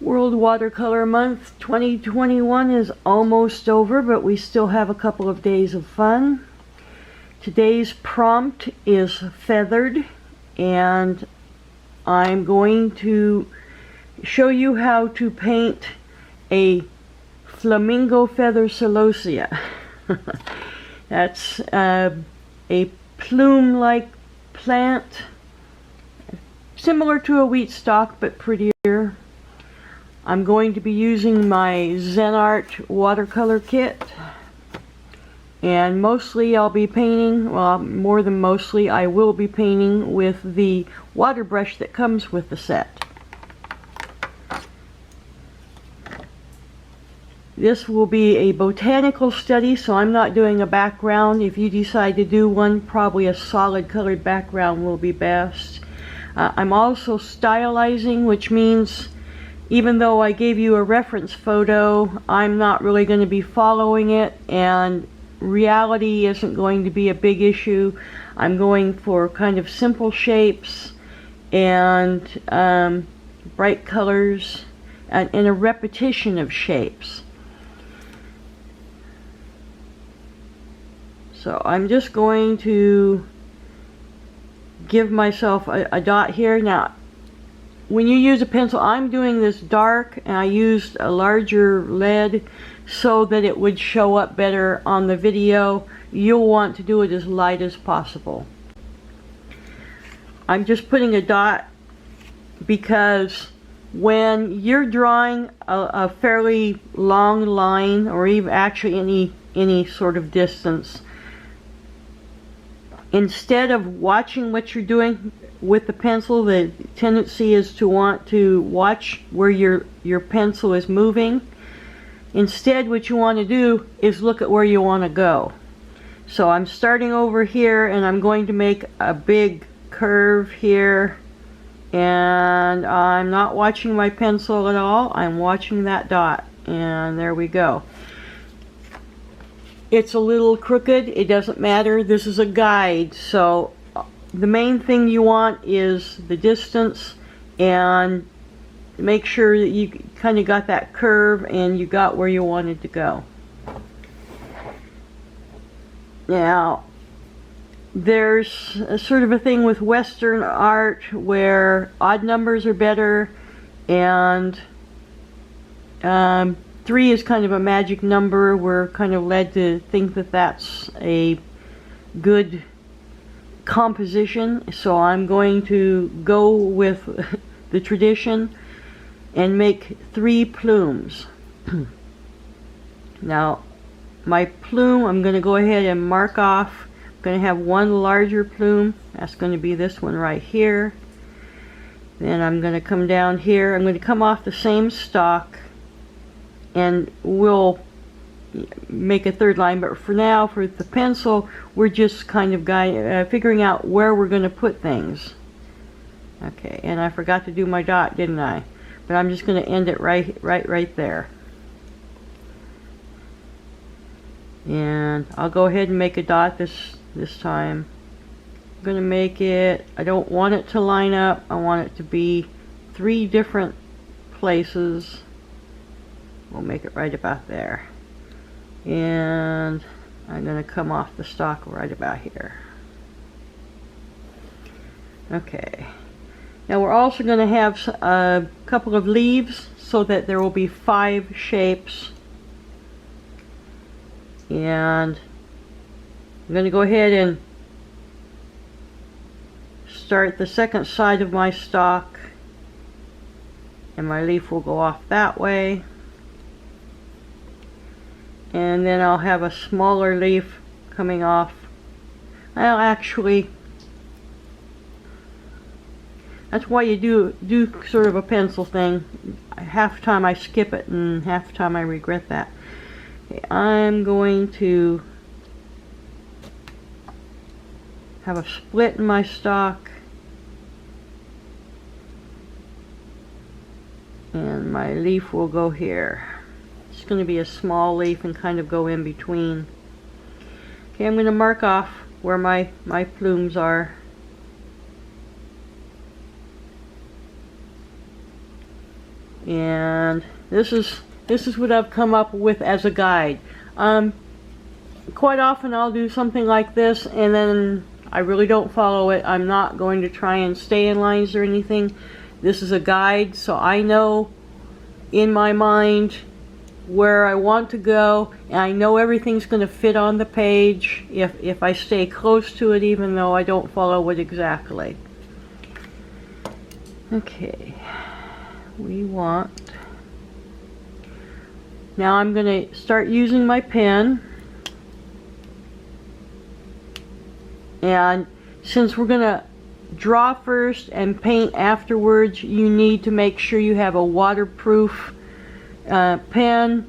World Watercolor Month 2021 is almost over, but we still have a couple of days of fun. Today's prompt is feathered, and I'm going to show you how to paint a Flamingo Feather Celosia. That's a plume-like plant, similar to a wheat stalk but prettier. I'm going to be using my ZenArt watercolor kit, and mostly I'll be painting, well, more than mostly, I will be painting with the water brush that comes with the set. This will be a botanical study, so I'm not doing a background. If you decide to do one, probably a solid colored background will be best. I'm also stylizing, which means even though I gave you a reference photo, I'm not really going to be following it, and reality isn't going to be a big issue. I'm going for kind of simple shapes and bright colors and a repetition of shapes. So I'm just going to give myself a dot here. Now, when you use a pencil, I'm doing this dark, and I used a larger lead so that it would show up better on the video. You'll want to do it as light as possible. I'm just putting a dot because when you're drawing a fairly long line, or even actually any sort of distance, instead of watching what you're doing with the pencil, the tendency is to want to watch where your pencil is moving. Instead, what you want to do is look at where you want to go. So I'm starting over here, and I'm going to make a big curve here, and I'm not watching my pencil at all. I'm watching that dot, and there we go. It's a little crooked, it doesn't matter. This is a guide, so the main thing you want is the distance, and make sure that you kind of got that curve and you got where you wanted to go. Now, there's a sort of a thing with Western art where odd numbers are better, and 3 is kind of a magic number. We're kind of led to think that that's a good composition, so I'm going to go with the tradition and make 3 plumes. Now, my plume, I'm going to go ahead and mark off. I'm going to have one larger plume. That's going to be this one right here. Then I'm going to come down here. I'm going to come off the same stalk, and we'll make a third line, but for now, for the pencil, we're just kind of figuring out where we're going to put things. Okay, and I forgot to do my dot, didn't I? But I'm just going to end it right there. And I'll go ahead and make a dot this time. I'm going to make it, I don't want it to line up. I want it to be 3 different places. We'll make it right about there. And I'm going to come off the stalk right about here. Okay. Now we're also going to have a couple of leaves so that there will be 5 shapes. And I'm going to go ahead and start the second side of my stalk, and my leaf will go off that way. And then I'll have a smaller leaf coming off. I'll actually, that's why you do sort of a pencil thing. Half the time I skip it, and half the time I regret that. Okay, I'm going to have a split in my stalk, and my leaf will go here. It's going to be a small leaf and kind of go in between. Okay, I'm going to mark off where my plumes are. And this is what I've come up with as a guide. Quite often I'll do something like this and then I really don't follow it. I'm not going to try and stay in lines or anything. This is a guide, so I know in my mind where I want to go, and I know everything's going to fit on the page if I stay close to it, even though I don't follow it exactly. Okay, we want, now I'm going to start using my pen, and since we're going to draw first and paint afterwards, you need to make sure you have a waterproof pen.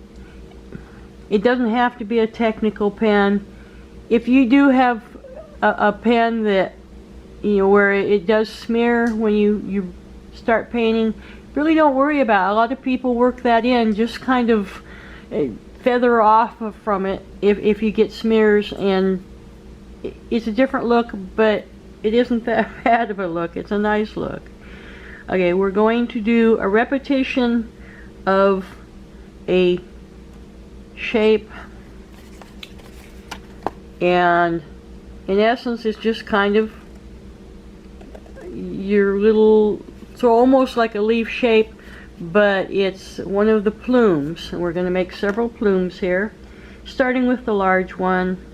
It doesn't have to be a technical pen. If you do have a pen that, you know, where it does smear when you start painting, really don't worry about it. A lot of people work that in, just kind of feather off from it if you get smears, and it's a different look, but it isn't that bad of a look. It's a nice look. Okay, we're going to do a repetition of a shape, and in essence it's just kind of your little, so almost like a leaf shape, but it's one of the plumes, and we're going to make several plumes here, starting with the large one.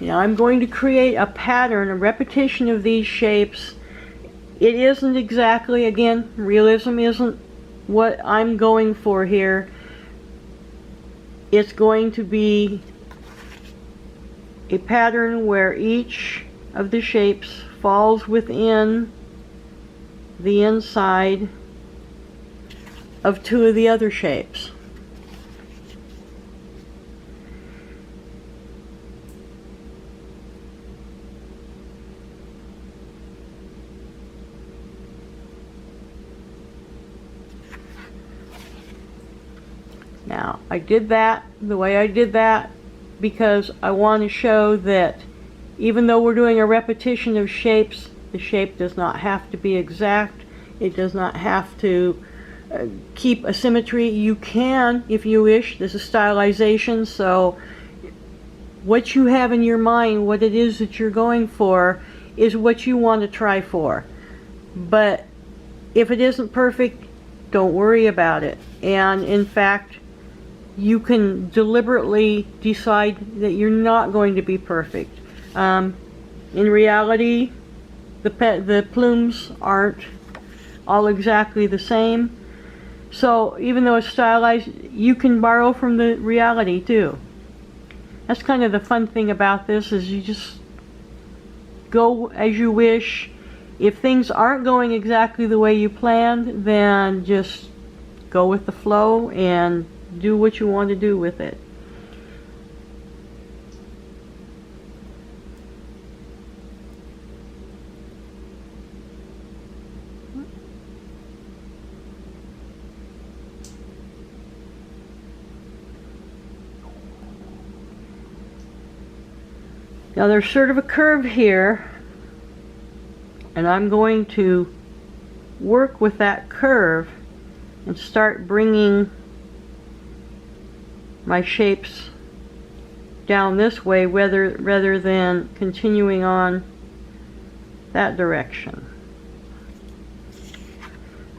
Now I'm going to create a pattern, a repetition of these shapes. It isn't exactly, again, realism isn't what I'm going for here. It's going to be a pattern where each of the shapes falls within the inside of two of the other shapes. Now, I did that the way I did that because I want to show that even though we're doing a repetition of shapes, the shape does not have to be exact. It does not have to keep a symmetry. You can, if you wish. This is stylization, so what you have in your mind, what it is that you're going for, is what you want to try for. But if it isn't perfect, don't worry about it. And in fact, you can deliberately decide that you're not going to be perfect. In reality, the plumes aren't all exactly the same. So even though it's stylized, you can borrow from the reality too. That's kind of the fun thing about this, is you just go as you wish. If things aren't going exactly the way you planned, then just go with the flow and do what you want to do with it. Now there's sort of a curve here, and I'm going to work with that curve and start bringing my shapes down this way rather than continuing on that direction.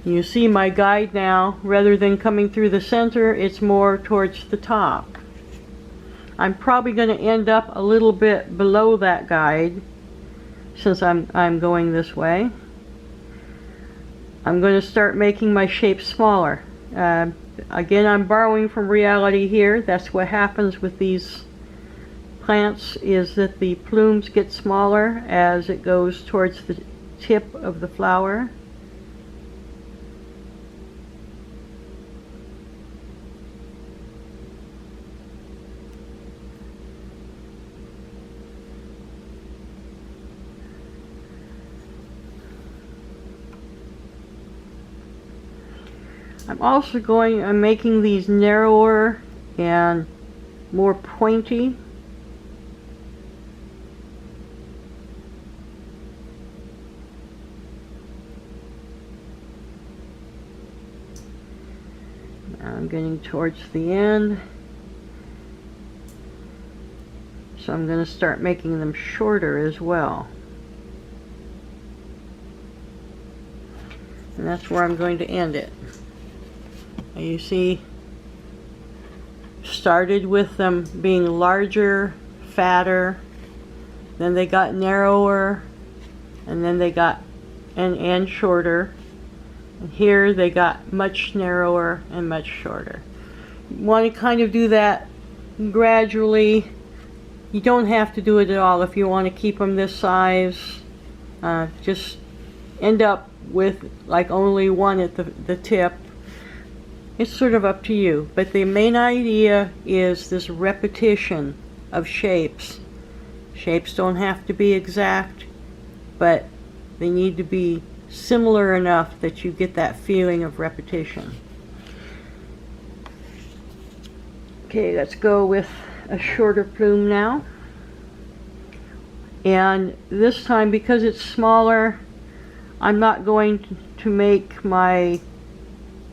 You see my guide now, rather than coming through the center, it's more towards the top. I'm probably going to end up a little bit below that guide since I'm going this way. I'm going to start making my shapes smaller. Again, I'm borrowing from reality here. That's what happens with these plants, is that the plumes get smaller as it goes towards the tip of the flower. I'm making these narrower and more pointy. Now I'm getting towards the end. So I'm going to start making them shorter as well. And that's where I'm going to end it. And you see, started with them being larger, fatter, then they got narrower, and then they got and shorter. And here they got much narrower and much shorter. You want to kind of do that gradually. You don't have to do it at all if you want to keep them this size. Just end up with like only one at the tip. It's sort of up to you, but the main idea is this repetition of shapes. Shapes don't have to be exact, but they need to be similar enough that you get that feeling of repetition. Okay, let's go with a shorter plume now. And this time, because it's smaller, I'm not going to make my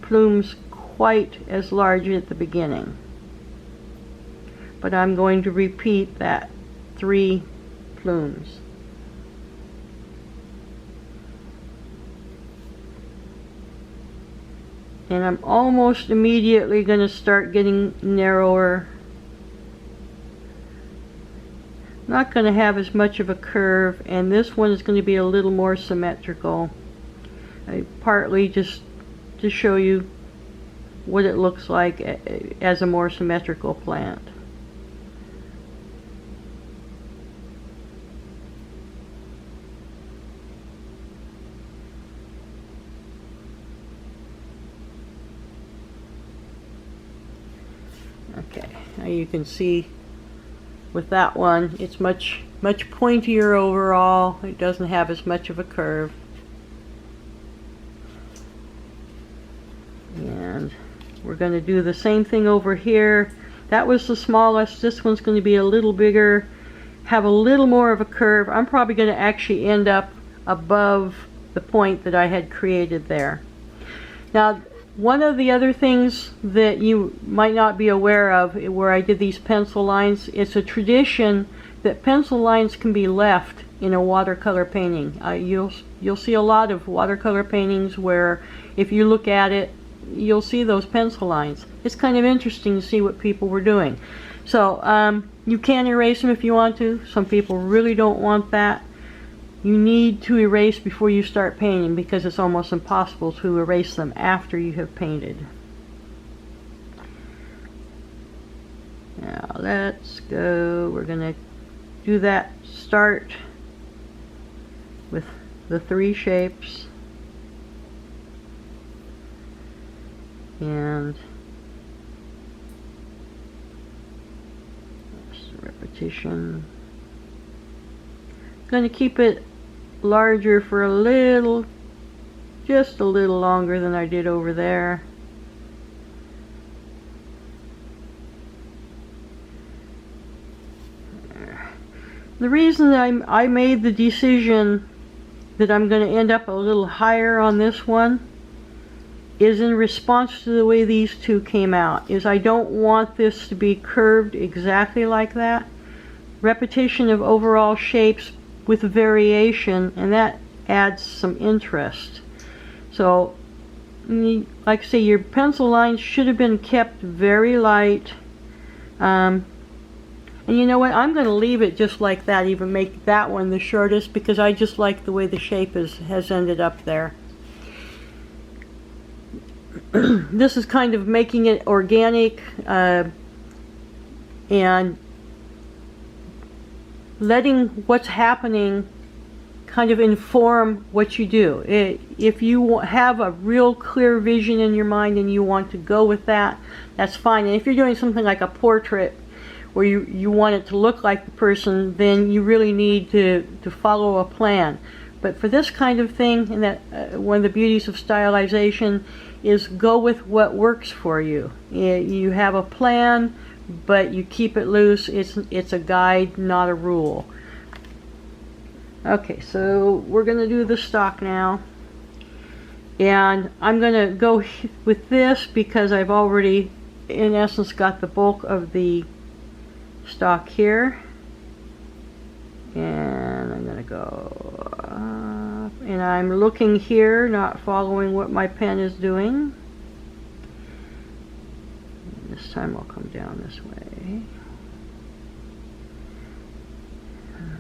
plumes quite as large at the beginning, but I'm going to repeat that 3 plumes. And I'm almost immediately going to start getting narrower. Not going to have as much of a curve, and this one is going to be a little more symmetrical. Partly just to show you what it looks like as a more symmetrical plant. Okay, now you can see with that one it's much pointier overall. It doesn't have as much of a curve. And we're going to do the same thing over here. That was the smallest. This one's going to be a little bigger, have a little more of a curve. I'm probably going to actually end up above the point that I had created there. Now, one of the other things that you might not be aware of where I did these pencil lines, it's a tradition that pencil lines can be left in a watercolor painting. You'll see a lot of watercolor paintings where if you look at it, you'll see those pencil lines. It's kind of interesting to see what people were doing. So you can erase them if you want to. Some people really don't want that. You need to erase before you start painting because it's almost impossible to erase them after you have painted. Now let's go. We're going to do that start with the 3 shapes. And repetition. Going to keep it larger for a little, just a little longer than I did over there. The reason that I made the decision that I'm going to end up a little higher on this one is in response to the way these two came out. Is I don't want this to be curved exactly like that. Repetition of overall shapes with variation, and that adds some interest. So like I say, your pencil lines should have been kept very light. And you know what, I'm going to leave it just like that, even make that one the shortest, because I just like the way the shape has ended up there. This is kind of making it organic and letting what's happening kind of inform what you do. If you have a real clear vision in your mind and you want to go with that, that's fine. And if you're doing something like a portrait where you want it to look like the person, then you really need to follow a plan. But for this kind of thing, and that one of the beauties of stylization is go with what works for you. You have a plan, but you keep it loose. It's a guide, not a rule. Okay, so we're going to do the stock now. And I'm going to go with this because I've already, in essence, got the bulk of the stock here. And I'm going to go up, and I'm looking here, not following what my pen is doing. And this time I'll come down this way.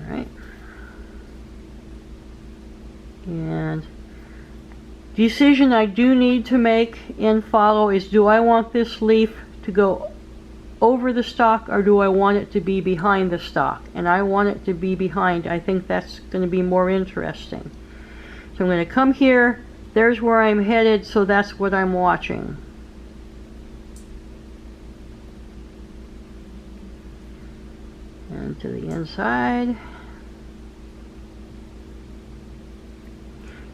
Alright. And decision I do need to make and follow is, do I want this leaf to go over the stalk, or do I want it to be behind the stalk? And I want it to be behind. I think that's going to be more interesting. So I'm going to come here. There's where I'm headed, so that's what I'm watching. And to the inside.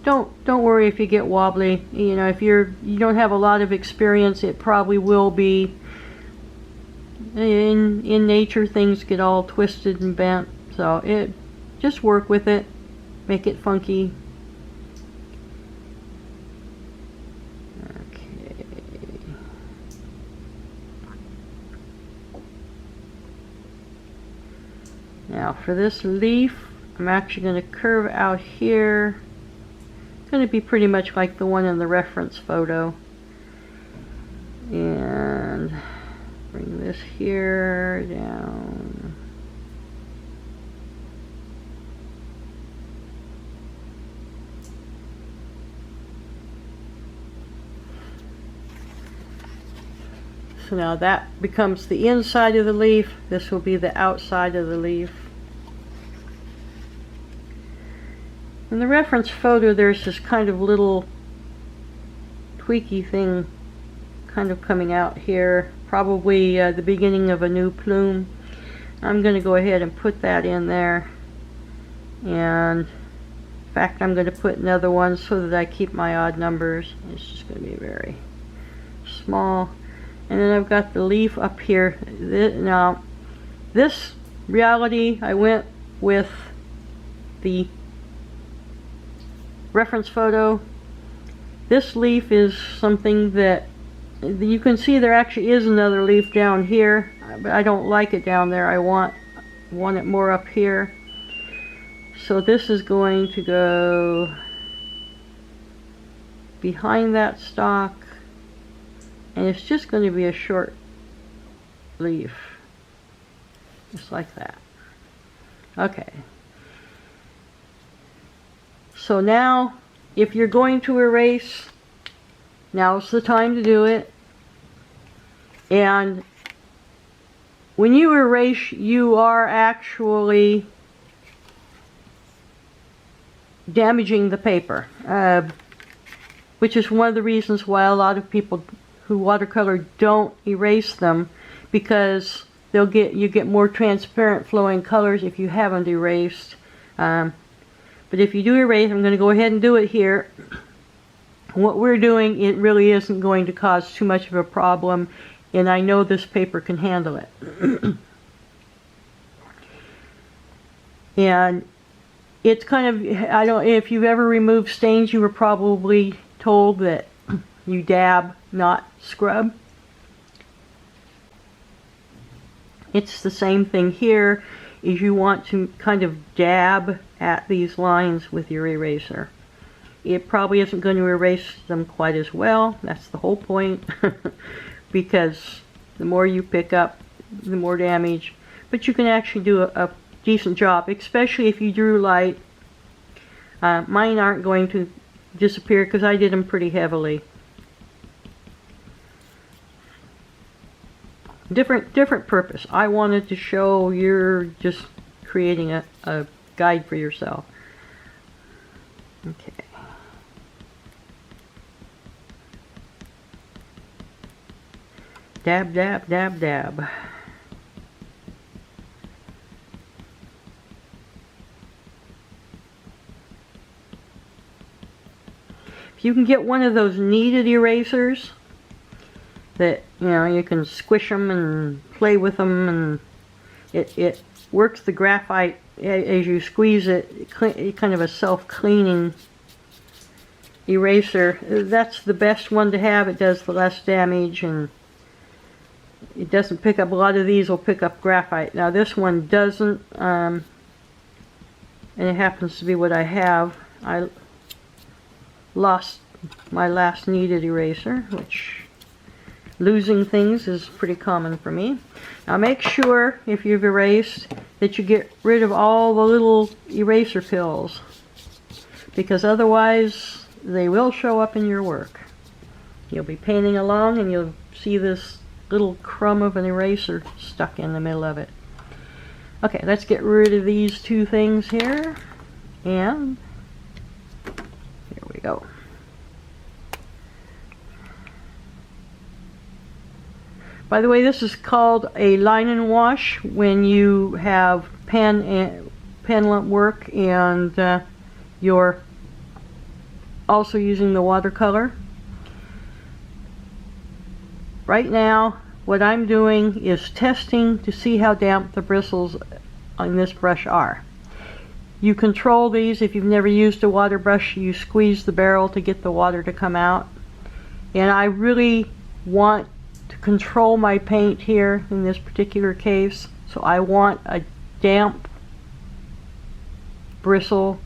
Don't worry if you get wobbly. You know, if you don't have a lot of experience, it probably will be. In nature, things get all twisted and bent, so just work with it, make it funky. Okay. Now for this leaf, I'm actually going to curve out here. It's going to be pretty much like the one in the reference photo. And bring this here down. So now that becomes the inside of the leaf. This will be the outside of the leaf. In the reference photo, there's this kind of little tweaky thing kind of coming out here. Probably the beginning of a new plume. I'm going to go ahead and put that in there. And in fact, I'm going to put another one so that I keep my odd numbers. It's just going to be very small. And then I've got the leaf up here. Now, this reality, I went with the reference photo. This leaf is something that you can see there actually is another leaf down here, but I don't like it down there. I want it more up here. So this is going to go behind that stalk, and it's just going to be a short leaf, just like that. Okay. So now, if you're going to erase, now's the time to do it. And when you erase, you are actually damaging the paper, which is one of the reasons why a lot of people who watercolor don't erase them, because you get more transparent flowing colors if you haven't erased. But if you do erase, I'm going to go ahead and do it here. What we're doing, it really isn't going to cause too much of a problem, and I know this paper can handle it. And it's kind of, if you've ever removed stains, you were probably told that you dab, not scrub. It's the same thing here, is you want to kind of dab at these lines with your eraser. It probably isn't going to erase them quite as well. That's the whole point. Because the more you pick up, the more damage. But you can actually do a decent job, especially if you drew light. Mine aren't going to disappear because I did them pretty heavily. Different purpose. I wanted to show you're just creating a guide for yourself. Okay. Dab, dab, dab, dab. If you can get one of those kneaded erasers that, you know, you can squish them and play with them, and it works the graphite as you squeeze it, kind of a self-cleaning eraser. That's the best one to have. It does the less damage, and it doesn't pick up, a lot of these will pick up graphite. Now this one doesn't, and it happens to be what I have. I lost my last kneaded eraser, which losing things is pretty common for me. Now make sure, if you've erased, that you get rid of all the little eraser pills, because otherwise they will show up in your work. You'll be painting along and you'll see this little crumb of an eraser stuck in the middle of it. Okay, let's get rid of these two things here, and here we go. By the way, this is called a line and wash when you have pen work and you're also using the watercolor. Right now, what I'm doing is testing to see how damp the bristles on this brush are. You control these. If you've never used a water brush, you squeeze the barrel to get the water to come out. And I really want to control my paint here in this particular case, so I want a damp bristle,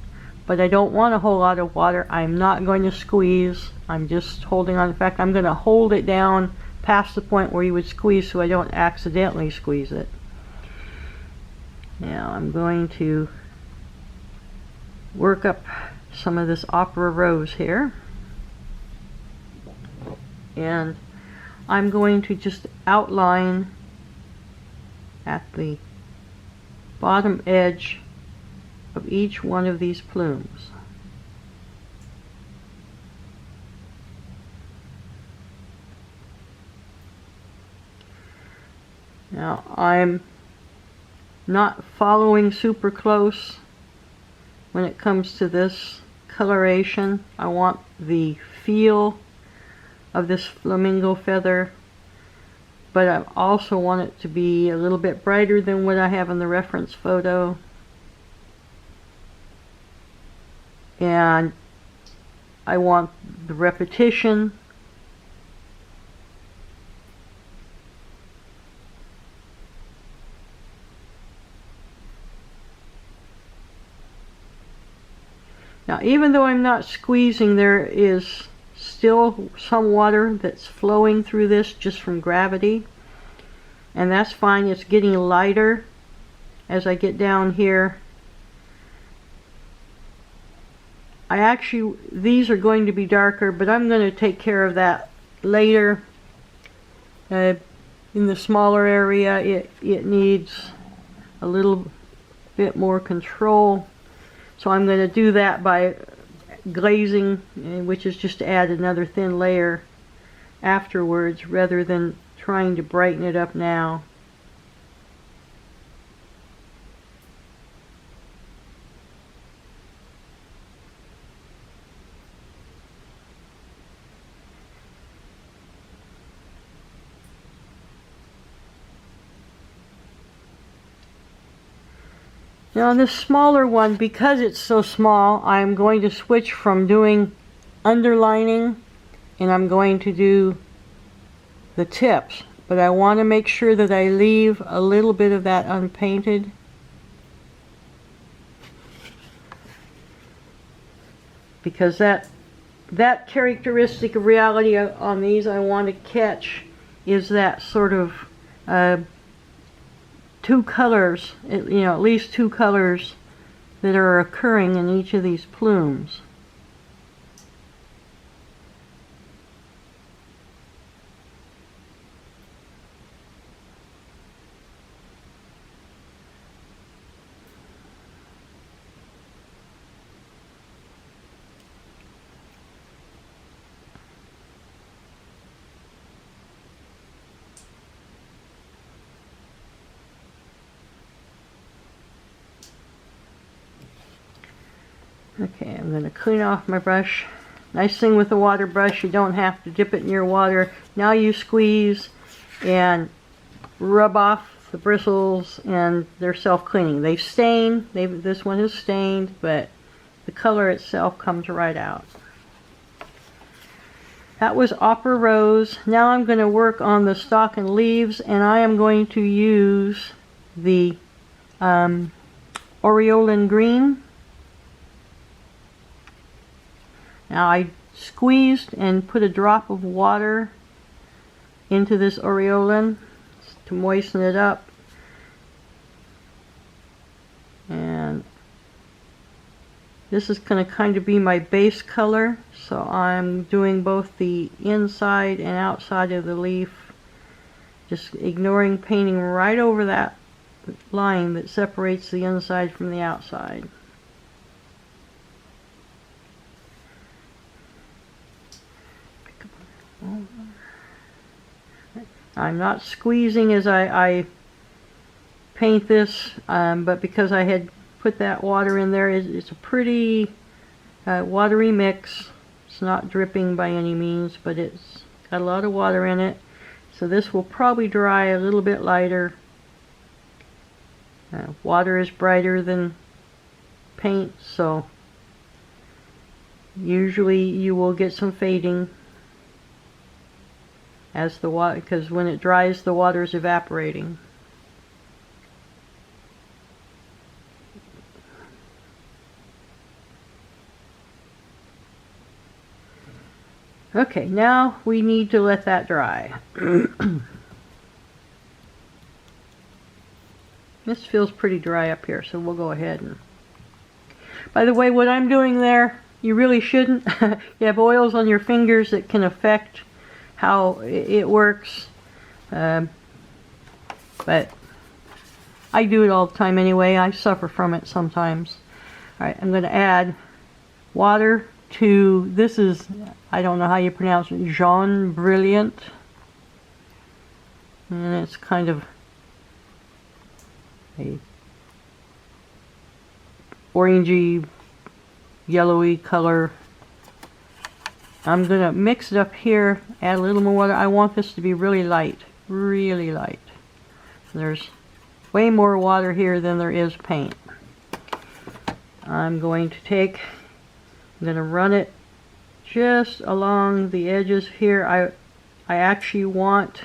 but I don't want a whole lot of water. I'm not going to squeeze. I'm just holding on. In fact, I'm going to hold it down past the point where you would squeeze so I don't accidentally squeeze it. Now I'm going to work up some of this opera rose here, and I'm going to just outline at the bottom edge of each one of these plumes. Now I'm not following super close when it comes to this coloration. I want the feel of this flamingo feather, but I also want it to be a little bit brighter than what I have in the reference photo. And I want the repetition. Now, even though I'm not squeezing, there is still some water that's flowing through this just from gravity, and that's fine. It's getting lighter as I get down here. These are going to be darker, but I'm going to take care of that later. In the smaller area, it needs a little bit more control, so I'm going to do that by glazing, which is just to add another thin layer afterwards rather than trying to brighten it up now. Now on this smaller one, because it's so small, I'm going to switch from doing underlining and I'm going to do the tips. But I want to make sure that I leave a little bit of that unpainted. Because that characteristic of reality on these I want to catch is that sort of two colors, you know, at least two colors that are occurring in each of these plumes. Okay, I'm going to clean off my brush Nice thing with the water brush, you don't have to dip it in your water. Now you squeeze and rub off the bristles, and they're self-cleaning. They stain. This one is stained, but the color itself comes right out. That was Opera Rose. Now I'm going to work on the stalk and leaves, and I am going to use the Aureolin Green. Now I squeezed and put a drop of water into this Aureolin to moisten it up. And this is going to kind of be my base color, so I'm doing both the inside and outside of the leaf, just ignoring painting right over that line that separates the inside from the outside. I'm not squeezing as I paint this, but because I had put that water in there, it's a pretty watery mix. It's not dripping by any means, but it's got a lot of water in it. So this will probably dry a little bit lighter. Water is brighter than paint, so usually you will get some fading as the water, because when it dries the water is evaporating. Okay, now we need to let that dry. This feels pretty dry up here, so we'll go ahead and... By the way, what I'm doing there, you really shouldn't. You have oils on your fingers that can affect how it works. But I do it all the time anyway. I suffer from it sometimes. Alright, I'm going to add water to, this is, I don't know how you pronounce it, Jaune Brilliant. And it's kind of a orangey, yellowy color. I'm going to mix it up here, add a little more water. I want this to be really light, really light. There's way more water here than there is paint. I'm going to run it just along the edges here. I actually want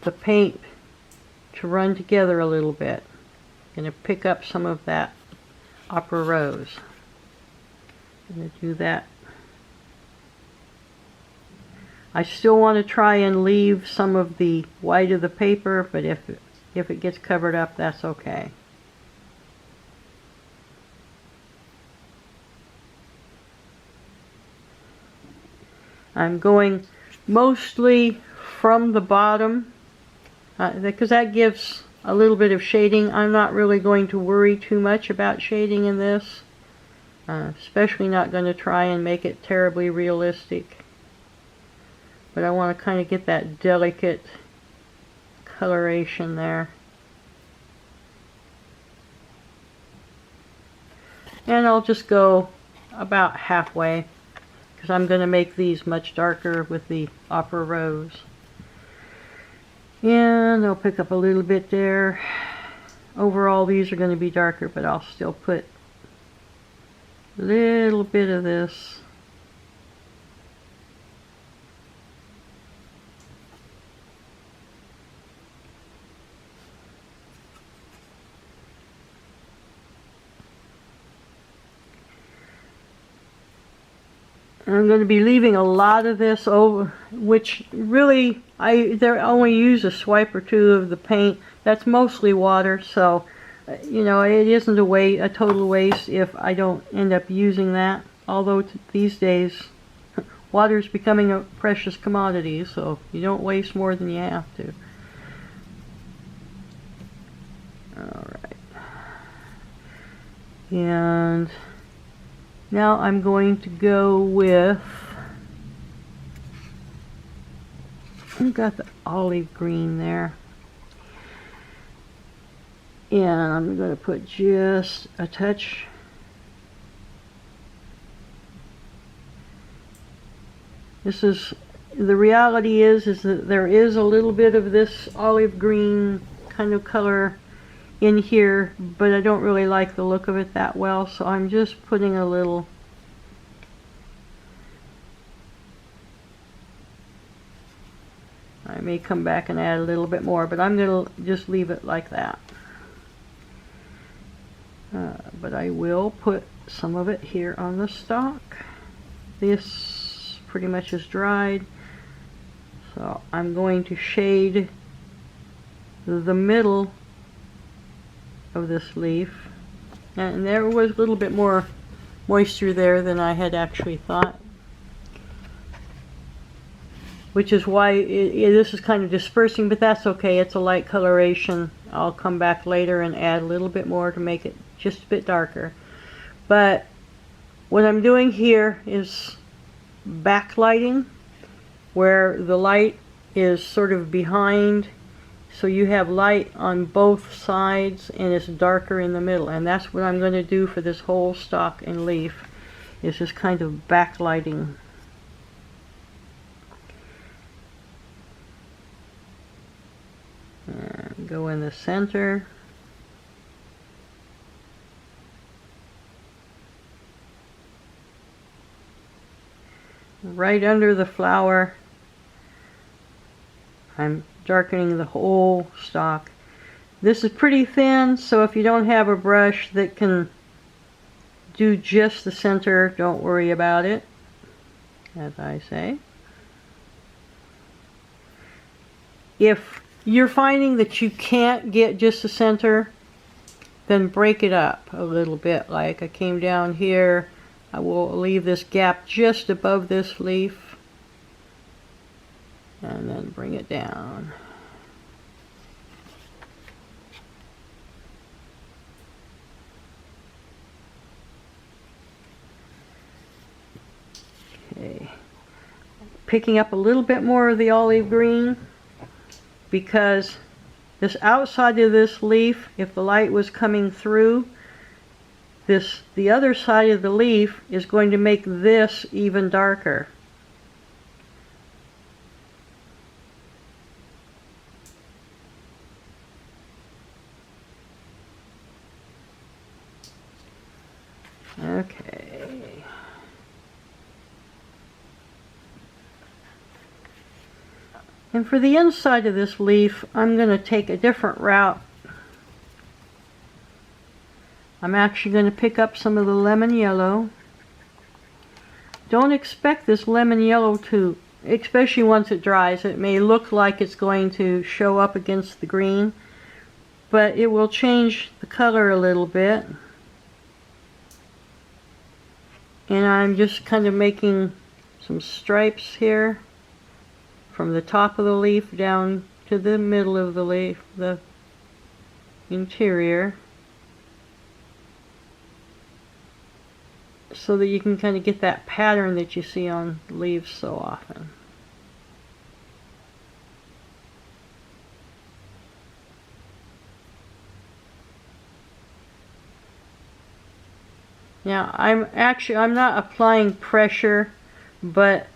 the paint to run together a little bit. I'm going to pick up some of that Opera Rose. I'm going to do that. I still want to try and leave some of the white of the paper, but if it gets covered up, that's okay. I'm going mostly from the bottom because that gives a little bit of shading. I'm not really going to worry too much about shading in this. Especially not going to try and make it terribly realistic. But I want to kind of get that delicate coloration there. And I'll just go about halfway, because I'm going to make these much darker with the Opera Rose. And I'll pick up a little bit there. Overall these are going to be darker, but I'll still put a little bit of this. I'm going to be leaving a lot of this over, which really I only use a swipe or two of the paint. That's mostly water, so you know, it isn't a total waste if I don't end up using that. Although these days water is becoming a precious commodity, so you don't waste more than you have to. Alright. And now I'm going to go with, I've got the olive green there. And I'm going to put just a touch The reality is that there is a little bit of this olive green kind of color in here, but I don't really like the look of it that well, so I'm just putting a little. I may come back and add a little bit more, but I'm going to just leave it like that. But I will put some of it here on the stalk. This pretty much is dried, so I'm going to shade the middle of this leaf, and there was a little bit more moisture there than I had actually thought, which is why this is kind of dispersing, but that's okay. It's a light coloration. I'll come back later and add a little bit more to make it just a bit darker. But what I'm doing here is backlighting, where the light is sort of behind, so you have light on both sides and it's darker in the middle, and that's what I'm going to do for this whole stalk and leaf, is just kind of backlighting. And go in the center. Right under the flower, I'm darkening the whole stalk. This is pretty thin, so if you don't have a brush that can do just the center, don't worry about it, as I say. If you're finding that you can't get just the center, then break it up a little bit. Like I came down here, I will leave this gap just above this leaf and then bring it down. Okay, picking up a little bit more of the olive green, because this outside of this leaf, if the light was coming through, the other side of the leaf is going to make this even darker. Okay. And for the inside of this leaf, I'm going to take a different route. I'm actually going to pick up some of the lemon yellow. Don't expect this lemon yellow to, especially once it dries, it may look like it's going to show up against the green, but it will change the color a little bit. And I'm just kind of making some stripes here from the top of the leaf down to the middle of the leaf, the interior, so that you can kind of get that pattern that you see on leaves so often. Now I'm not applying pressure, but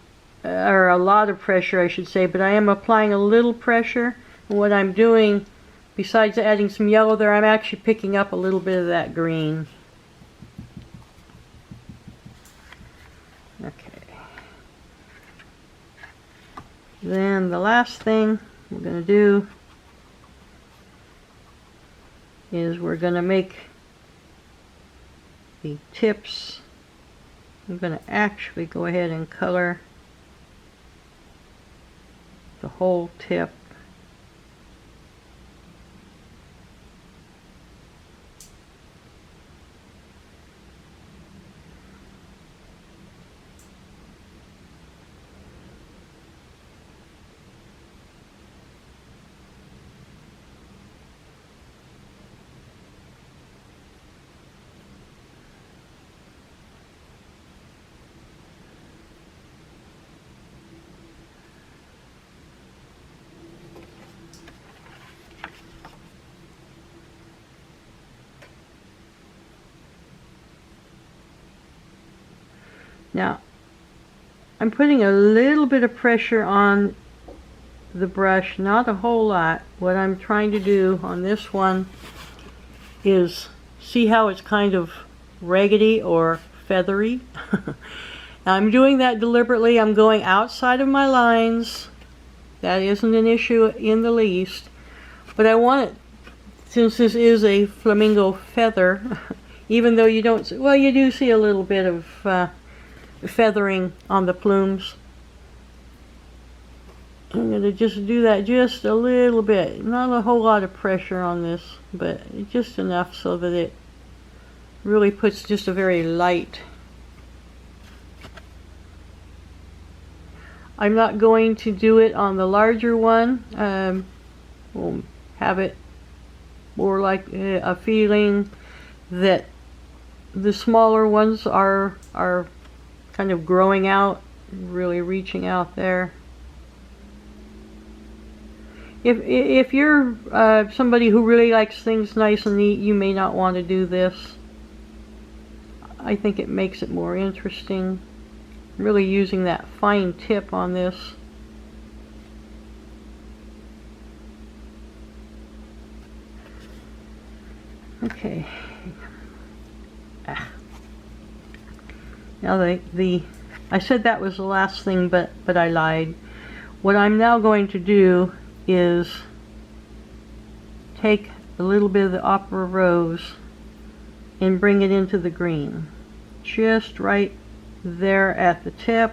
or a lot of pressure I should say, but I am applying a little pressure. And what I'm doing, besides adding some yellow there, I'm actually picking up a little bit of that green. Okay. Then the last thing we're going to do is we're going to make the tips. I'm going to actually go ahead and color the whole tip. Now, I'm putting a little bit of pressure on the brush, not a whole lot. What I'm trying to do on this one is see how it's kind of raggedy or feathery. I'm doing that deliberately. I'm going outside of my lines. That isn't an issue in the least. But I want it, since this is a flamingo feather, even though you don't, well, you do see a little bit of feathering on the plumes. I'm going to just do that just a little bit. Not a whole lot of pressure on this, but just enough so that it really puts just a very light. I'm not going to do it on the larger one. We'll have it more like a feeling that the smaller ones are kind of growing out, really reaching out there. If you're somebody who really likes things nice and neat, you may not want to do this. I think it makes it more interesting. Really using that fine tip on this. Okay. Now I said that was the last thing, but I lied. What I'm now going to do is take a little bit of the opera rose and bring it into the green. Just right there at the tip.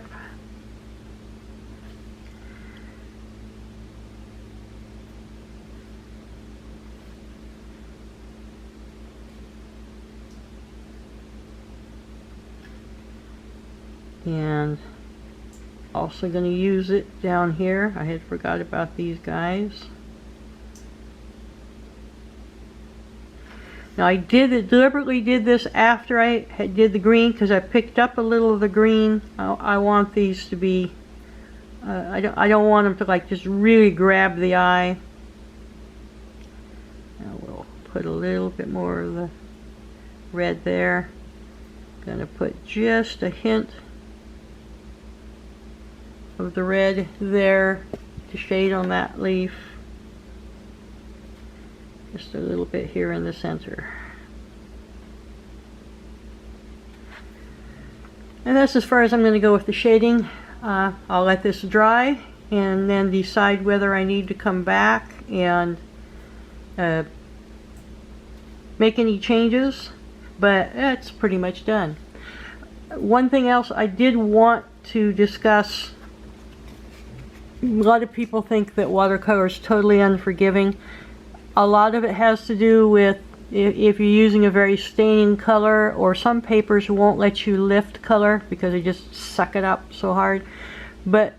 And also going to use it down here. I had forgot about these guys. Now I deliberately did this after I did the green, because I picked up a little of the green. I want these to be, I don't want them to like just really grab the eye. Now we'll put a little bit more of the red there. Gonna put just a hint of the red there to shade on that leaf. Just a little bit here in the center. And that's as far as I'm going to go with the shading. I'll let this dry and then decide whether I need to come back and make any changes, but that's pretty much done. One thing else I did want to discuss. A lot of people think that watercolor is totally unforgiving. A lot of it has to do with if you're using a very staining color, or some papers won't let you lift color because they just suck it up so hard. But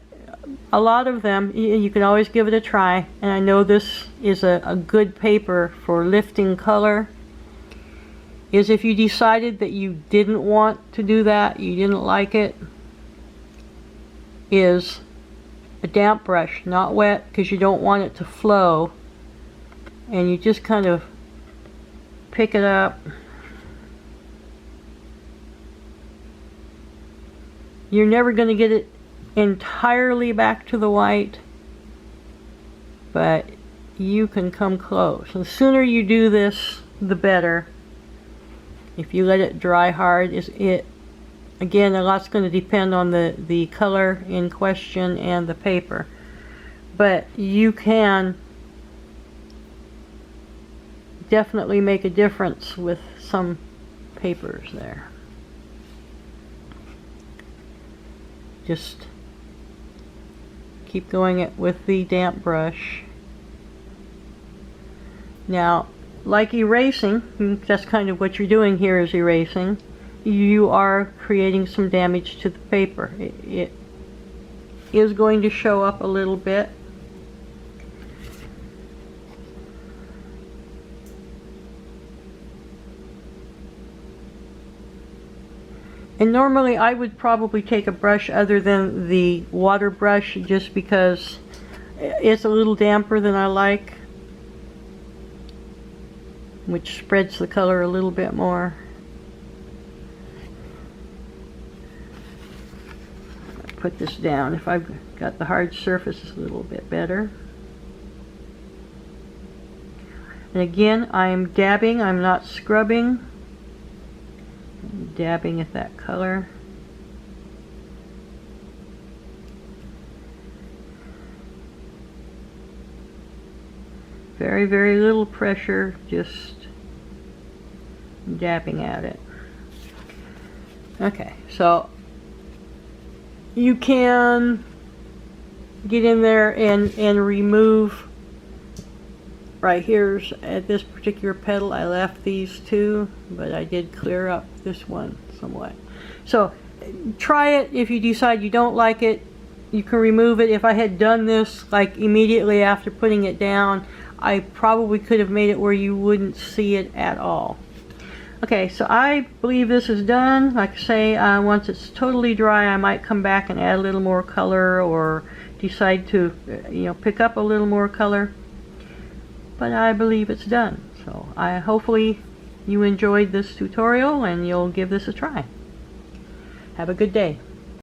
a lot of them, you can always give it a try. And I know this is a good paper for lifting color. Is if you decided that you didn't want to do that, you didn't like it, is a damp brush, not wet, because you don't want it to flow. And you just kind of pick it up. You're never going to get it entirely back to the white, but you can come close. And the sooner you do this, the better. If you let it dry hard, again, a lot's going to depend on the color in question and the paper. But you can definitely make a difference with some papers there. Just keep going it with the damp brush. Now, like erasing, that's kind of what you're doing here, is erasing. You are creating some damage to the paper. It is going to show up a little bit. And normally I would probably take a brush other than the water brush, just because it's a little damper than I like, which spreads the color a little bit more. put this down. If I've got the hard surface a little bit better. And again, I'm dabbing, I'm not scrubbing. I'm dabbing at that color. Very, very little pressure, just dabbing at it. Okay, so you can get in there and remove. Right here's at this particular petal, I left these two, but I did clear up this one somewhat. So try it. If you decide you don't like it, you can remove it. If I had done this like immediately after putting it down, I probably could have made it where you wouldn't see it at all. Okay, so I believe this is done. Like I say, once it's totally dry, I might come back and add a little more color, or decide to, pick up a little more color. But I believe it's done. So hopefully you enjoyed this tutorial and you'll give this a try. Have a good day.